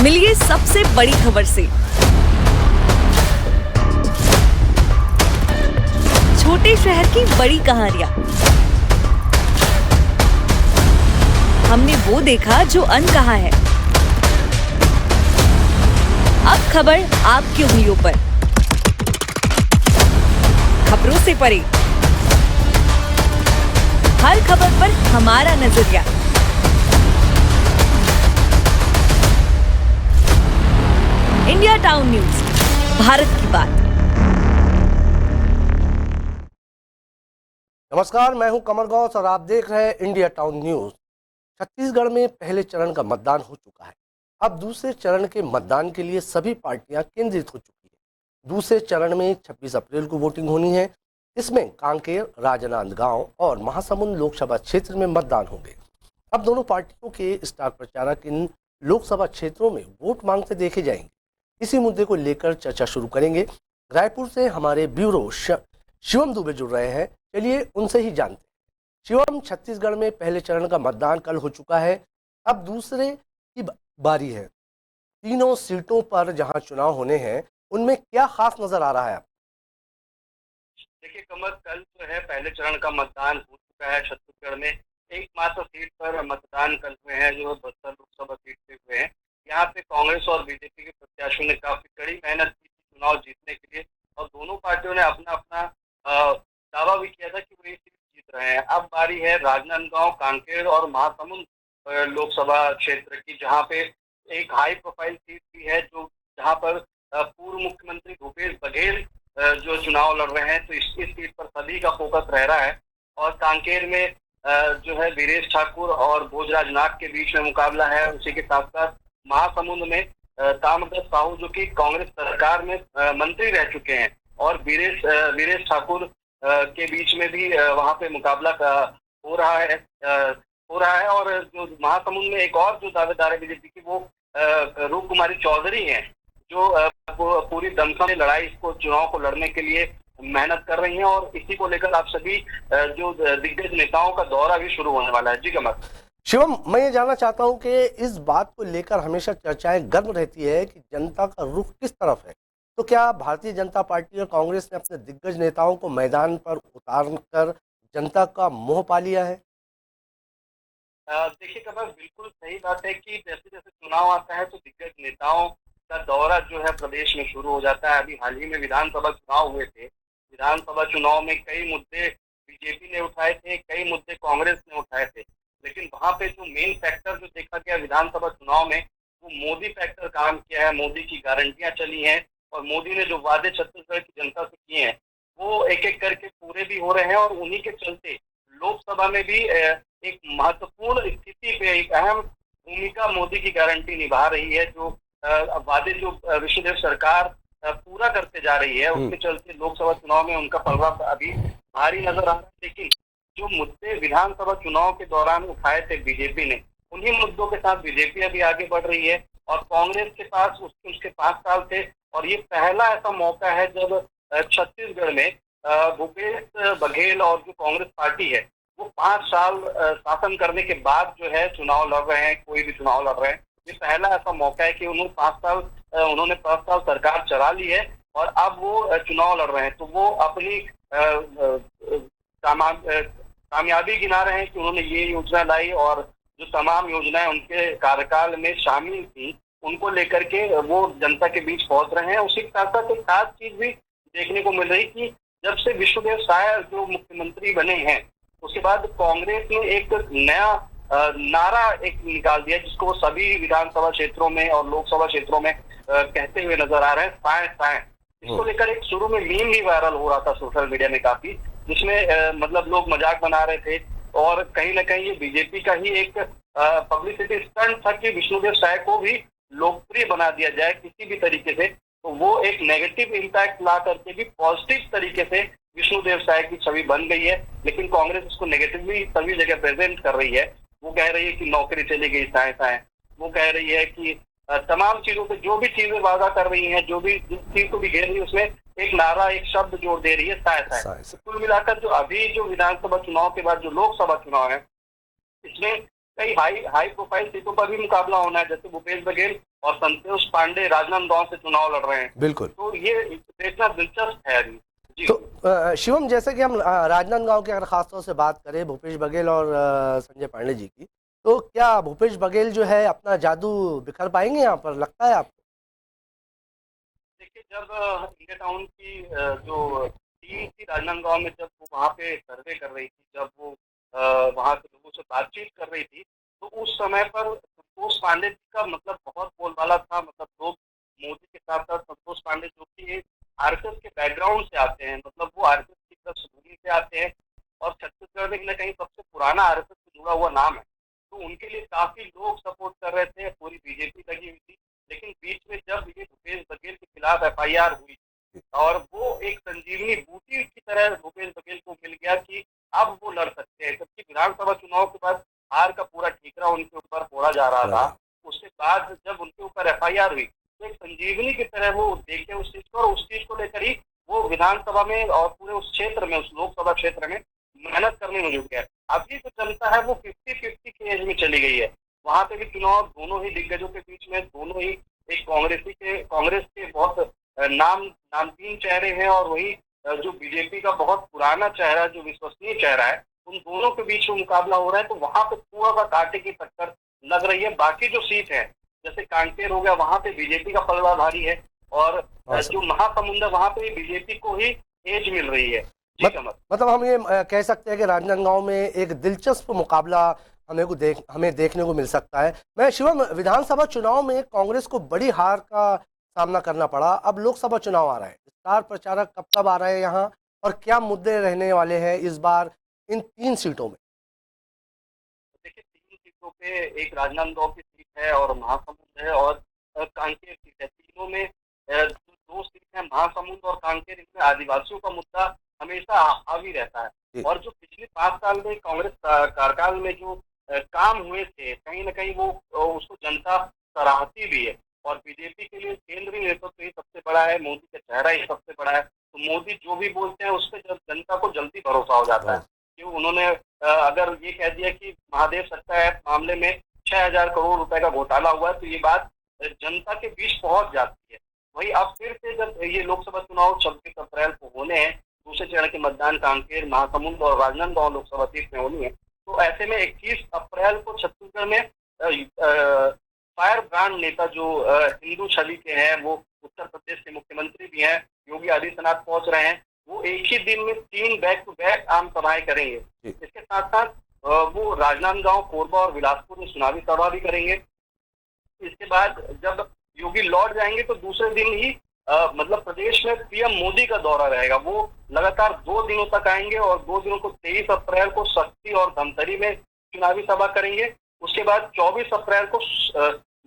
मिलिए सबसे बड़ी खबर से। छोटे शहर की बड़ी कहानियां। हमने वो देखा जो अनकहा है। अब खबर आपकी उंगलियों पर। खबरों से परे, हर खबर पर हमारा नजरिया। इंडिया टाउन न्यूज, भारत की बात। नमस्कार, मैं हूं कमर गौस और आप देख रहे हैं इंडिया टाउन न्यूज। छत्तीसगढ़ में पहले चरण का मतदान हो चुका है। अब दूसरे चरण के मतदान के लिए सभी पार्टियां केंद्रित हो चुकी हैं। दूसरे चरण में 26 अप्रैल को वोटिंग होनी है। इसमें कांकेर, राजनांदगांव और महासमुंद लोकसभा क्षेत्र में मतदान होंगे। अब दोनों पार्टियों के स्टार प्रचारक इन लोकसभा क्षेत्रों में वोट मांगते देखे जाएंगे। इसी मुद्दे को लेकर चर्चा शुरू करेंगे। रायपुर से हमारे ब्यूरो शिवम दुबे जुड़ रहे हैं। चलिए उनसे ही जानते हैं। शिवम, छत्तीसगढ़ में पहले चरण का मतदान कल हो चुका है। अब दूसरे की बारी है। तीनों सीटों पर जहां चुनाव होने हैं, उनमें क्या खास नजर आ रहा है? देखिए कमर, कल जो है पहले चरण का मतदान हो चुका है। छत्तीसगढ़ में एकमात्र सीट पर मतदान कल हुए हैं, जो बस्तर लोकसभा सीट पे हुए हैं। यहाँ पे कांग्रेस और बीजेपी के प्रत्याशियों ने काफी कड़ी मेहनत की थी चुनाव जीतने के लिए, और दोनों पार्टियों ने अपना अपना दावा भी किया था कि वो ये सीट जीत रहे हैं। अब बारी है राजनांदगांव, कांकेर और महासमुंद लोकसभा क्षेत्र की, जहाँ पे एक हाई प्रोफाइल सीट भी है, जो जहाँ पर पूर्व मुख्यमंत्री भूपेश बघेल जो चुनाव लड़ रहे हैं। तो इस सीट पर सभी का फोकस रह रहा है। और कांकेर में जो है वीरेश ठाकुर और भोजराज नाग के बीच में मुकाबला है। उसी के साथ साथ महासमुंद में ताम्रध्वज साहू, जो कि कांग्रेस सरकार में मंत्री रह चुके हैं, और वीरेश ठाकुर के बीच में भी वहां पे मुकाबला हो रहा है। और जो महासमुंद में एक और जो दावेदार है बीजेपी की, वो रूप कुमारी चौधरी हैं, जो पूरी दमखम में लड़ाई को चुनाव को लड़ने के लिए मेहनत कर रही हैं। और इसी को लेकर आप सभी जो दिग्गज नेताओं का दौरा भी शुरू होने वाला है। जी कमर। शिवम, मैं ये जानना चाहता हूं कि इस बात को लेकर हमेशा चर्चाएं गर्म रहती है कि जनता का रुख किस तरफ है। तो क्या भारतीय जनता पार्टी और कांग्रेस ने अपने दिग्गज नेताओं को मैदान पर उतारकर जनता का मोह पा लिया है? देखिए कमर, बिल्कुल सही बात है कि जैसे जैसे चुनाव आता है तो दिग्गज नेताओं का दौरा जो है प्रदेश में शुरू हो जाता है। अभी हाल ही में विधानसभा चुनाव हुए थे। विधानसभा चुनाव में कई मुद्दे बीजेपी ने उठाए थे, कई मुद्दे कांग्रेस ने उठाए थे, लेकिन वहां पे जो मेन फैक्टर जो देखा गया विधानसभा चुनाव में, वो मोदी फैक्टर काम किया है। मोदी की गारंटियां चली हैं, और मोदी ने जो वादे छत्तीसगढ़ की जनता से किए हैं, वो एक एक करके पूरे भी हो रहे हैं। और उन्हीं के चलते लोकसभा में भी एक महत्वपूर्ण स्थिति पे एक अहम भूमिका मोदी की गारंटी निभा रही है। जो वादे जो विष्णुदेव सरकार पूरा करते जा रही है, उसके चलते लोकसभा चुनाव में उनका पलड़ा अभी भारी नजर आ रहा है। लेकिन जो मुद्दे विधानसभा चुनाव के दौरान उठाए थे बीजेपी ने, उन्हीं मुद्दों के साथ बीजेपी अभी आगे बढ़ रही है। और कांग्रेस के पास उसके 5 साल थे, और ये पहला ऐसा मौका है जब छत्तीसगढ़ में भूपेश बघेल और जो कांग्रेस पार्टी है, वो 5 साल शासन करने के बाद जो है चुनाव लड़ रहे हैं, कोई भी चुनाव लड़ रहे हैं। ये पहला ऐसा मौका है कि उन्होंने 5 साल सरकार चला ली है, और अब वो चुनाव लड़ रहे हैं। तो वो अपनी कामयाबी गिना रहे हैं कि उन्होंने ये योजना लाई, और जो तमाम योजनाएं उनके कार्यकाल में शामिल थी, उनको लेकर के वो जनता के बीच पहुंच रहे हैं। उसी के साथ साथ एक खास चीज भी देखने को मिल रही कि जब से विष्णुदेव साय जो मुख्यमंत्री बने हैं, उसके बाद कांग्रेस ने एक नया नारा एक निकाल दिया, जिसको वो सभी विधानसभा क्षेत्रों में और लोकसभा क्षेत्रों में कहते हुए नजर आ रहे हैं, साय साय। इसको लेकर एक शुरू में मीम भी वायरल हो रहा था सोशल मीडिया में काफी, जिसमें मतलब लोग मजाक बना रहे थे। और कहीं ना कहीं ये बीजेपी का ही एक पब्लिसिटी स्टंट था कि विष्णुदेव साय को भी लोकप्रिय बना दिया जाए किसी भी तरीके से। तो वो एक नेगेटिव इम्पैक्ट ला करके भी पॉजिटिव तरीके से विष्णुदेव साय की छवि बन गई है। लेकिन कांग्रेस इसको नेगेटिवली सभी जगह प्रेजेंट कर रही है। वो कह रही है कि नौकरी चली गई साय साय, वो कह रही है कि तमाम चीजों पे जो भी चीजें वादा कर रही हैं, जो भी जिस चीज को भी घेर रही है, उसमें एक नारा, एक शब्द जोड़ दे रही है, साय साय। कुल मिलाकर जो अभी जो विधानसभा चुनाव के बाद जो लोकसभा चुनाव है, इसमें कई हाई प्रोफाइल सीटों पर भी मुकाबला होना है। जैसे भूपेश बघेल और संतोष पांडे राजनांदगांव से चुनाव लड़ रहे हैं। बिल्कुल। तो ये देखना दिलचस्प है अभी। जी। तो शिवम, जैसे कि हम राजनांदगांव की अगर खासतौर से बात करें भूपेश बघेल और संजय पांडे जी की, तो क्या भूपेश बघेल जो है अपना जादू बिखर पाएंगे यहाँ पर, लगता है आपको? देखिए, जब इंडिया टाउन की जो टीम थी राजनांदगांव में, जब वो वहाँ पे सर्वे कर रही थी, जब वो वहाँ के लोगों से बातचीत कर रही थी, तो उस समय पर संतोष पांडे जी का मतलब बहुत बोलबाला था। मतलब लोग मोदी के साथ साथ संतोष पांडे जो कि आरएसएस के बैकग्राउंड से आते हैं, मतलब वो आरएसएस की पृष्ठभूमि से आते हैं और छत्तीसगढ़ में कहीं न कहीं सबसे पुराना आरएसएस से जुड़ा हुआ नाम है। तो उनके लिए काफी लोग सपोर्ट कर रहे थे, पूरी बीजेपी लगी हुई थी। लेकिन बीच में जब ये भूपेश बघेल के खिलाफ एफआईआर हुई और वो एक संजीवनी बूटी की तरह भूपेश बघेल को मिल गया कि अब वो लड़ सकते हैं, जबकि विधानसभा चुनाव के बाद हार का पूरा ठीकरा उनके ऊपर फोड़ा जा रहा था। उसके बाद जब उनके ऊपर एफआईआर हुई तो एक संजीवनी की तरह वो देखे उस चीज को, और उस चीज को लेकर ही वो विधानसभा में और पूरे उस क्षेत्र में, उस लोकसभा क्षेत्र में मेहनत करने में जुट गया। अभी जो जनता है वो 50-50 की एज में चली गई है। वहां पे भी चुनाव दोनों ही दिग्गजों के बीच में, दोनों ही एक कांग्रेस के बहुत नामचीन चेहरे हैं और वही जो बीजेपी का बहुत पुराना चेहरा, जो विश्वसनीय चेहरा है, उन दोनों के बीच में मुकाबला हो रहा है। तो वहां पे पूरा का कांटे की टक्कर लग रही है। बाकी जो सीट है जैसे कांकेर हो गया, वहां पे बीजेपी का पलड़ा भारी है और जो महासमुंद है वहां पे बीजेपी को ही एज मिल रही है। मतलब हम ये कह सकते हैं कि राजनांदगांव में एक दिलचस्प मुकाबला हमें देखने को मिल सकता है। मैं शिवम, विधानसभा चुनाव में कांग्रेस को बड़ी हार का सामना करना पड़ा, अब लोकसभा चुनाव आ रहा है, स्टार प्रचारक कब कब आ रहे हैं यहाँ और क्या मुद्दे रहने वाले हैं इस बार इन 3 सीटों में? देखिए, 3 सीटों पे एक राजनांदगांव की सीट है और महासमुंद है और कांकेर सीट है। तीनों में 2 सीट है, महासमुंद और कांकेर। इनमें आदिवासियों का मुद्दा हमेशा हावी रहता है और जो पिछले 5 साल में कांग्रेस कार्यकाल में जो काम हुए थे, कहीं न कहीं वो उसको जनता सराहती भी है। और बीजेपी के लिए केंद्रीय नेतृत्व ही सबसे बड़ा है, मोदी का चेहरा ही सबसे बड़ा है। तो मोदी जो भी बोलते हैं उस पर जनता को जल्दी भरोसा हो जाता है। क्यों उन्होंने अगर ये कह दिया कि महादेव सत्याग्रह मामले में 6,000 करोड़ रुपए का घोटाला हुआ है, तो ये बात जनता के बीच पहुंच जाती है। वही अब फिर से जब ये लोकसभा चुनाव 26 अप्रैल को होने हैं, दूसरे चरण के मतदान कांकेर, महासमुंद और राजनांदगांव लोकसभा सीट में होनी है, तो ऐसे में 21 अप्रैल को छत्तीसगढ़ में फायर ब्रांड नेता जो हिंदू छवि के हैं, वो उत्तर प्रदेश के मुख्यमंत्री भी हैं, योगी आदित्यनाथ पहुंच रहे हैं। वो एक ही दिन में 3 बैक टू बैक आम सभाएं करेंगे। इसके साथ साथ वो राजनांदगांव, कोरबा और बिलासपुर में चुनावी सभा भी करेंगे। इसके बाद जब योगी लौट जाएंगे तो दूसरे दिन ही मतलब प्रदेश में पीएम मोदी का दौरा रहेगा। वो लगातार 2 दिनों तक आएंगे और 2 दिनों को 23 अप्रैल को शक्ति और धमतरी में चुनावी सभा करेंगे। उसके बाद 24 अप्रैल को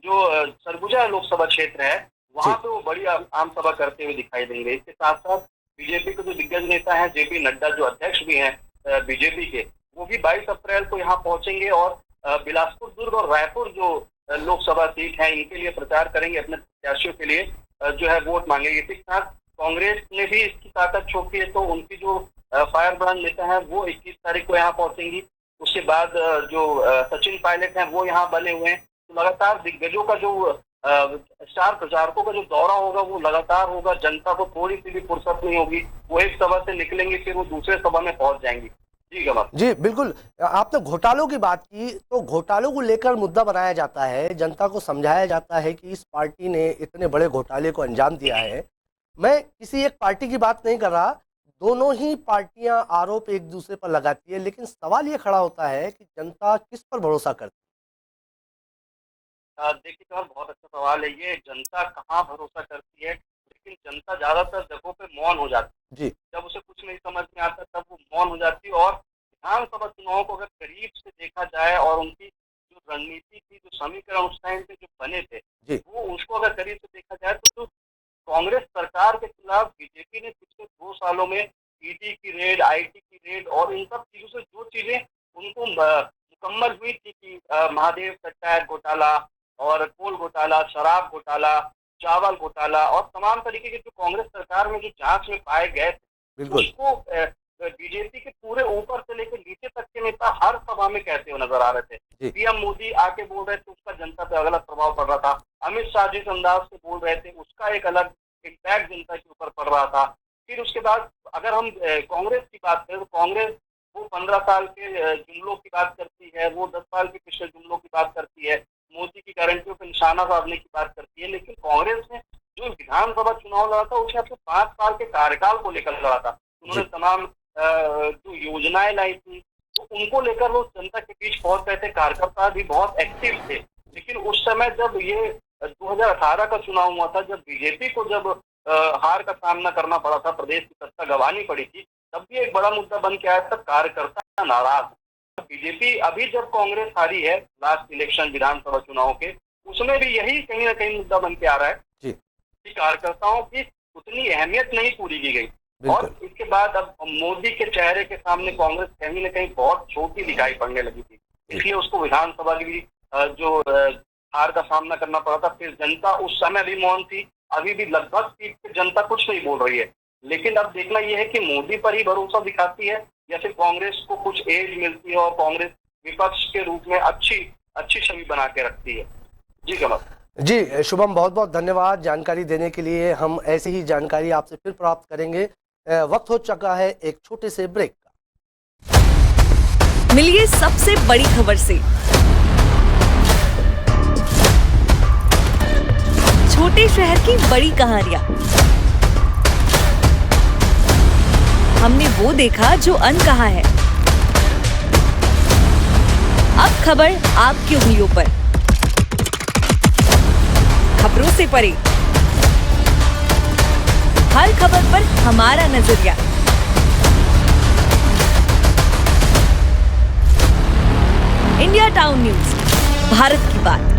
जो सरगुजा लोकसभा क्षेत्र है वहां पे वो बड़ी आम सभा करते हुए दिखाई देंगे। इसके साथ साथ बीजेपी के जो दिग्गज नेता हैं, जेपी नड्डा जो अध्यक्ष भी हैं बीजेपी के, वो भी 22 अप्रैल को यहाँ पहुंचेंगे और बिलासपुर, दुर्ग और रायपुर जो लोकसभा सीट है इनके लिए प्रचार करेंगे, अपने प्रत्याशियों के लिए जो है वोट मांगेंगे। इसके साथ कांग्रेस ने भी इसकी ताकत छोड़ी है, तो उनकी जो फायर ब्रांड नेता है वो 21 तारीख को यहाँ पहुंचेंगी। उसके बाद जो सचिन पायलट हैं वो यहाँ बने हुए हैं। तो लगातार दिग्गजों का जो स्टार प्रचारकों का जो दौरा होगा वो लगातार होगा। जनता को थोड़ी सी भी फुर्सत नहीं होगी, वो एक सभा से निकलेंगे फिर वो दूसरे सभा में पहुंच जाएंगी। जी गमा जी बिल्कुल। आपने घोटालों की बात की, तो घोटालों को लेकर मुद्दा बनाया जाता है, जनता को समझाया जाता है कि इस पार्टी ने इतने बड़े घोटाले को अंजाम दिया है। मैं किसी एक पार्टी की बात नहीं कर रहा, दोनों ही पार्टियां आरोप एक दूसरे पर लगाती है, लेकिन सवाल ये खड़ा होता है कि जनता किस पर भरोसा करती है। देखिए सर, बहुत अच्छा सवाल है ये, जनता कहाँ भरोसा करती है। लेकिन जनता ज्यादातर जगहों पे मौन हो जाती है जी। जब उसे कुछ नहीं समझ में आता तब वो मौन हो जाती है। और विधानसभा चुनाव को अगर करीब से देखा जाए और उनकी जो रणनीति थी, जो समीकरण उस टाइम पे जो बने थे जी, वो उसको अगर करीब से देखा जाए तो कांग्रेस सरकार के खिलाफ बीजेपी ने पिछले 2 सालों में ईडी की रेड, आईटी की रेड और इन सब चीजों से जो चीजें उनको मुकम्मल हुई थी कि महादेव सत्याग्रह घोटाला और कोल घोटाला, शराब घोटाला, चावल घोटाला और तमाम तरीके के जो कांग्रेस सरकार में जो जांच में पाए गए थे, उसको बीजेपी के पूरे ऊपर से लेकर नीचे तक के नेता हर सभा में कहते हुए नजर आ रहे थे। पीएम मोदी आके बोल रहे थे, उसका जनता पे अलग प्रभाव पड़ रहा था। अमित शाह जिस अंदाज से बोल रहे थे, उसका एक अलग इम्पैक्ट जनता के ऊपर पड़ रहा था। फिर उसके बाद अगर हम कांग्रेस की बात करें तो कांग्रेस वो 15 साल के जुमलों की बात करती है, वो 10 साल के पिछले जुमलों की बात करती है, मोदी की गारंटियों पर निशाना साधने की बात करती है। लेकिन कांग्रेस ने जो विधानसभा चुनाव लड़ा था, उसने अपने 5 साल के कार्यकाल को लेकर लड़ा था। उन्होंने तमाम जो योजनाएं लाई थी, तो उनको लेकर वो जनता के बीच पहुंच गए थे। कार्यकर्ता भी बहुत एक्टिव थे। लेकिन उस समय जब ये 2018 का चुनाव हुआ था, जब बीजेपी को जब हार का सामना करना पड़ा था, प्रदेश की सत्ता गंवानी पड़ी थी, तब भी एक बड़ा मुद्दा बन के आया था, कार्यकर्ता नाराज। बीजेपी अभी जब कांग्रेस हारी है लास्ट इलेक्शन विधानसभा चुनाव के, उसमें भी यही कहीं ना कहीं मुद्दा बन के आ रहा है कि कार्यकर्ताओं की उतनी अहमियत नहीं पूरी की गई। और इसके बाद अब मोदी के चेहरे के सामने कांग्रेस कहीं ना कहीं बहुत छोटी दिखाई पड़ने लगी थी, इसलिए उसको विधानसभा की भी जो हार का सामना करना पड़ा था। फिर जनता उस समय भी मौन थी, अभी भी लगभग सीट पे जनता कुछ नहीं बोल रही है। लेकिन अब देखना यह है कि मोदी पर ही भरोसा दिखाती है या फिर कांग्रेस को कुछ एज मिलती है और कांग्रेस विपक्ष के रूप में अच्छी छवि बना के रखती है। जी कमल जी, शुभम बहुत बहुत धन्यवाद जानकारी देने के लिए। हम ऐसी ही जानकारी आपसे फिर प्राप्त करेंगे। वक्त हो चुका है एक छोटे से ब्रेक का। मिलिए सबसे बड़ी खबर से। छोटे शहर की बड़ी कहानियां। हमने वो देखा जो अनकहा है। अब खबर आपकी उंगलियों पर। खबरों से परे, हर खबर पर हमारा नजरिया। इंडिया टाउन न्यूज, भारत की बात।